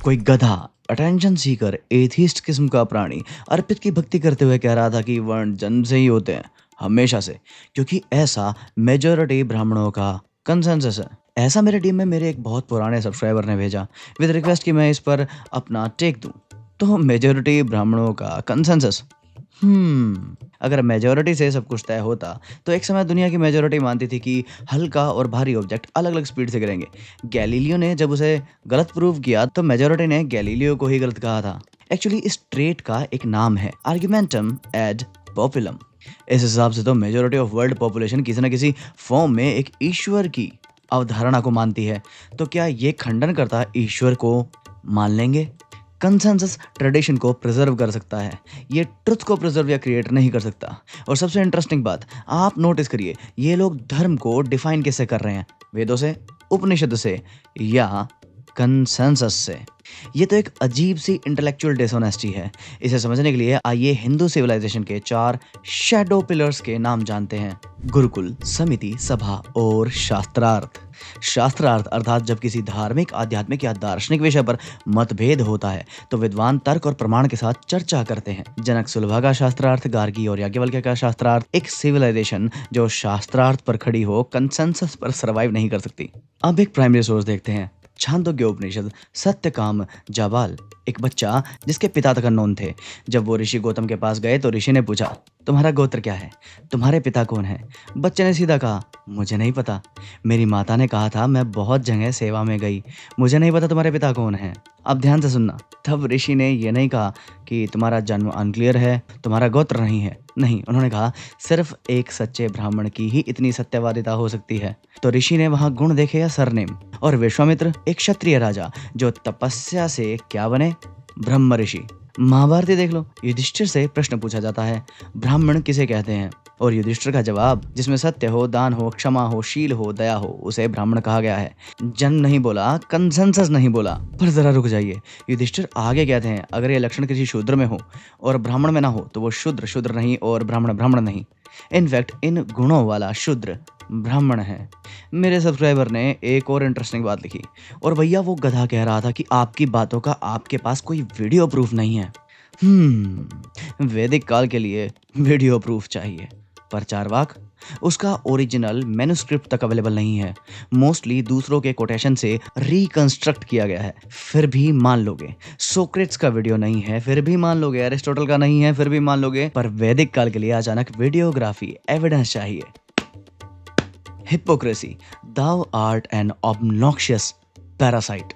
कोई गधा, attention seeker, atheist किस्म का प्राणी अर्पित की भक्ति करते हुए कह रहा था कि वर्ण जन्म से ही होते हैं, हमेशा से, क्योंकि ऐसा मेजॉरिटी ब्राह्मणों का कंसेंसस है। ऐसा मेरे टीम में मेरे एक बहुत पुराने सब्सक्राइबर ने भेजा विद रिक्वेस्ट कि मैं इस पर अपना टेक दूं। तो मेजॉरिटी ब्राह्मणों का कंसेंसस, अगर मेजॉरिटी से सब कुछ तय होता तो एक समय दुनिया की मेजॉरिटी मानती थी कि हल्का और भारी ऑब्जेक्ट अलग अलग स्पीड से गिरेंगे। गैलीलियो ने जब उसे गलत प्रूव किया तो मेजॉरिटी ने गैलीलियो को ही गलत कहा था। एक्चुअली इस ट्रेट का एक नाम है आर्ग्यूमेंटम एड पॉपुलम। इस हिसाब से तो मेजॉरिटी ऑफ वर्ल्ड पॉपुलेशन किसी न किसी फॉर्म में एक ईश्वर की अवधारणा को मानती है। तो क्या ये खंडन करता ईश्वर को मान लेंगे? कंसेंसस ट्रेडिशन को प्रिजर्व कर सकता है, ये ट्रुथ को प्रिजर्व या क्रिएट नहीं कर सकता। और सबसे इंटरेस्टिंग बात, आप नोटिस करिए, ये लोग धर्म को डिफाइन कैसे कर रहे हैं? वेदों से, उपनिषद से, या कंसेंसस से? ये तो एक अजीब सी इंटेलेक्चुअल डिसऑनेस्टी है। इसे समझने के लिए आइए हिंदू सिविलाइजेशन के 4 शैडो पिलर्स के नाम जानते हैं: गुरुकुल, समिति, सभा और शास्त्रार्थ। शास्त्रार्थ अर्थात जब किसी धार्मिक, आध्यात्मिक या दार्शनिक विषय पर मतभेद होता है तो विद्वान तर्क और प्रमाण के साथ चर्चा करते हैं। जनक सुलभा का शास्त्रार्थ, गार्गी और याज्ञवल्क्य का शास्त्रार्थ। एक सिविलाइजेशन जो शास्त्रार्थ पर खड़ी हो कंसेंसस पर सर्वाइव नहीं कर सकती। अब एक प्राइमरी सोर्स देखते हैं, छांदोग्य उपनिषद, सत्यकाम जाबाल। एक बच्चा जिसके पिता तक अननोन थे। जब वो ऋषि गौतम के पास गए तो ऋषि ने पूछा, तुम्हारा गोत्र क्या है? तुम्हारे पिता कौन है? बच्चे ने सीधा कहा, मुझे नहीं पता। मेरी माता ने कहा था, मैं बहुत जगह सेवा में गई, मुझे नहीं पता तुम्हारे पिता कौन है। अब ध्यान से सुनना, तब ऋषि ने यह नहीं कहा कि तुम्हारा जन्म अनक्लियर है, तुम्हारा गोत्र नहीं है। नहीं, उन्होंने कहा सिर्फ एक सच्चे ब्राह्मण की ही इतनी सत्यवादिता हो सकती है। तो ऋषि ने वहां गुण देखे या सरनेम? और विश्वामित्र, एक क्षत्रिय राजा जो तपस्या से क्या बने? ब्रह्म ऋषि। महाभारती देख लो, युधिष्ठिर से प्रश्न पूछा जाता है, ब्राह्मण किसे कहते हैं? और युधिष्ठिर का जवाब, जिसमें सत्य हो, दान हो, क्षमा हो, शील हो, दया हो, उसे ब्राह्मण कहा गया है। जन्म नहीं बोला, कंसेंसस नहीं बोला। पर जरा रुक जाइए, युधिष्ठिर आगे कहते हैं, अगर ये लक्षण किसी शूद्र में हो और ब्राह्मण में ना हो तो वो शूद्र नहीं और ब्राह्मण नहीं। इनफैक्ट इन गुणों वाला शूद्र ब्राह्मण है। मेरे सब्सक्राइबर ने एक और इंटरेस्टिंग बात लिखी, और भैया वो गधा कह रहा था कि आपकी बातों का आपके पास कोई वीडियो प्रूफ नहीं है। वैदिक काल के लिए वीडियो प्रूफ चाहिए, पर चारवाक, उसका ओरिजिनल मैन्युस्क्रिप्ट तक अवेलेबल नहीं है। मोस्टली दूसरों के कोटेशन से रिकंस्ट्रक्ट किया गया है, फिर भी मान लोगे। सोक्रेट्स का वीडियो नहीं है, फिर भी मान लोगे। एरिस्टोटल का नहीं है, फिर भी मान लोगे। पर वैदिक काल के लिए अचानक वीडियोग्राफी एविडेंस चाहिए। Hypocrisy, thou art an obnoxious parasite।